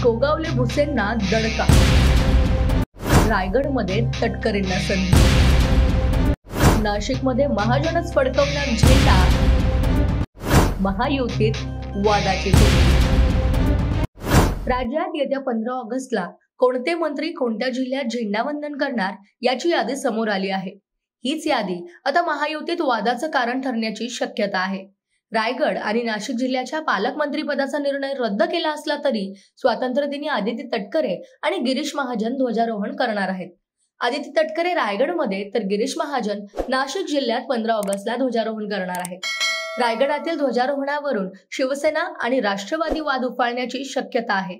गोगावले भुसेंना दणका, रायगडमध्ये तटकरेंना संधी, नाशिकमध्ये महाजनच फडकवणार झेंडा, महायुतीत वादाची सुरू। राज्यात येत्या 15 ऑगस्टला कोणते मंत्री कोणत्या जिल्ह्यात झेंडावंदन करणार याची यादी समोर आली आहे। हीच यादी आता महायुतीत वादाचं कारण ठरण्याची शक्यता आहे। रायगड आणि नाशिक जिल्ह्याच्या पालकमंत्री पदाचा निर्णय रद्द केला असला तरी स्वातंत्र्यदिनी आदिती तटकरे आणि गिरीश महाजन ध्वजारोहण करणार आहेत। आदिती तटकरे रायगडमध्ये तर गिरीश महाजन नाशिक जिल्ह्यात 15 ऑगस्टला ध्वजारोहण करणार आहेत। रायगडातील ध्वजारोहणावरून शिवसेना आणि राष्ट्रवादी वाद उफाळण्याची शक्यता आहे।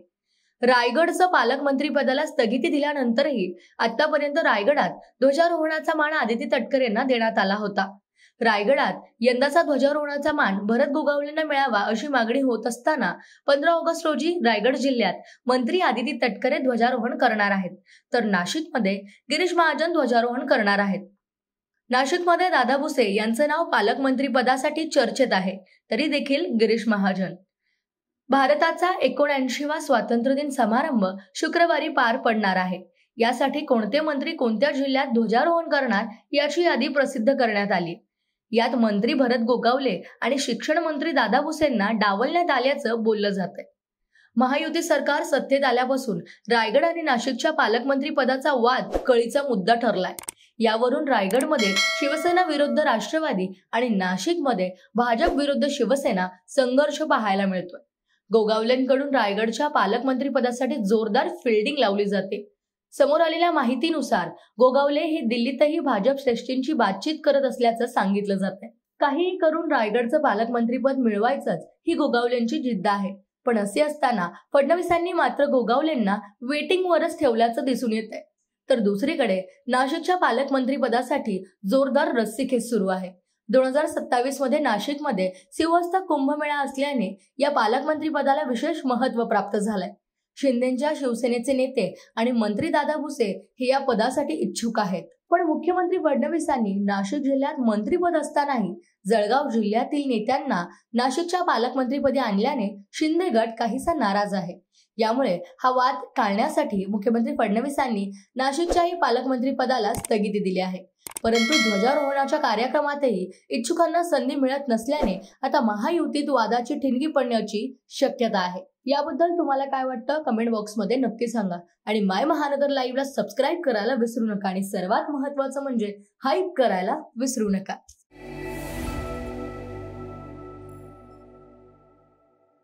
रायगडचं पालकमंत्री पदाला स्थगिती दिल्यानंतरही आतापर्यंत रायगडात ध्वजारोहणाचा मान आदिती तटकरेंना देण्यात आला होता। रायगडात यंदाचा ध्वजारोहणाचा मान भरत गोगावलेंना मिळावा अशी मागणी होत असताना 15 ऑगस्ट रोजी रायगड जिल्ह्यात मंत्री आदिती तटकरे ध्वजारोहण करणार आहेत, तर नाशिकमध्ये गिरीश महाजन ध्वजारोहण करणार आहेत। नाशिकमध्ये दादा भुसे यांचं नाव पालकमंत्री पदासाठी चर्चेत आहे, तरी देखील गिरीश महाजन। भारताचा 79वा स्वातंत्र्य दिन समारंभ शुक्रवारी पार पडणार आहे। यासाठी कोणते मंत्री कोणत्या जिल्ह्यात ध्वजारोहण करणार याची यादी प्रसिद्ध करण्यात आली। यात मंत्री भरत गोगावले आणि शिक्षण मंत्री दादा भुसेंना डावलण्यात आल्याचं बोललं जातंय। महायुती सरकार सत्तेत आल्यापासून रायगड आणि नाशिकच्या पालकमंत्री पदाचा वाद कळीचा मुद्दा ठरलाय। यावरून रायगडमध्ये शिवसेना विरुद्ध राष्ट्रवादी आणि नाशिकमध्ये भाजप विरुद्ध शिवसेना संघर्ष पाहायला मिळतोय। गोगावलेंकडून रायगडच्या पालकमंत्री पदासाठी जोरदार फिल्डिंग लावली जाते। समोर आलेल्या माहितीनुसार गोगावले हे दिल्लीतही भाजप श्रेष्ठींची बातचीत करत असल्याचं सांगितलं जातंय। काहीही करून रायगडचं पालकमंत्रीपद मिळवायचंच ही गोगावलेंची जिद्द आहे। पण असे असताना फडणवीसांनी मात्र गोगावलेंना वेटिंगवरच ठेवल्याचं दिसून येतंय। तर दुसरीकडे नाशिकच्या पालकमंत्री पदासाठी जोरदार रस्सीखेच सुरू आहे। 2027 मध्ये नाशिकमध्ये सिंहस्थ कुंभमेळा असल्याने या पालकमंत्री पदाला विशेष महत्त्व प्राप्त झालंय। शिंदेच्या शिवसेनेचे नेते आणि मंत्री दादा भुसे हे या पदासाठी इच्छुक आहेत, पण मुख्यमंत्री फडणवीसांनी नाशिक जिल्ह्यात मंत्रीपद असतानाही जळगाव जिल्ह्यातील नेत्यांना नाशिकच्या पालकमंत्रीपदी आणल्याने शिंदे गट काहीसा नाराज आहे। यामुळे हा वाद टाळण्यासाठी मुख्यमंत्री फडणवीसांनी नाशिकच्याही पालकमंत्री पदाला स्थगिती दिली आहे। परंतु ध्वजारोहणाच्या कार्यक्रमातही इच्छुकांना संधी मिळत नसल्याने आता महायुतीत वादाची ठिणगी पडण्याची शक्यता आहे। याबद्दल तुम्हाला काय वाटतं कमेंट बॉक्समध्ये नक्की सांगा आणि माय महानगर लाईव्हला सबस्क्राईब करायला विसरू नका आणि सर्वात महत्त्वाचं म्हणजे हाईप करायला विसरू नका।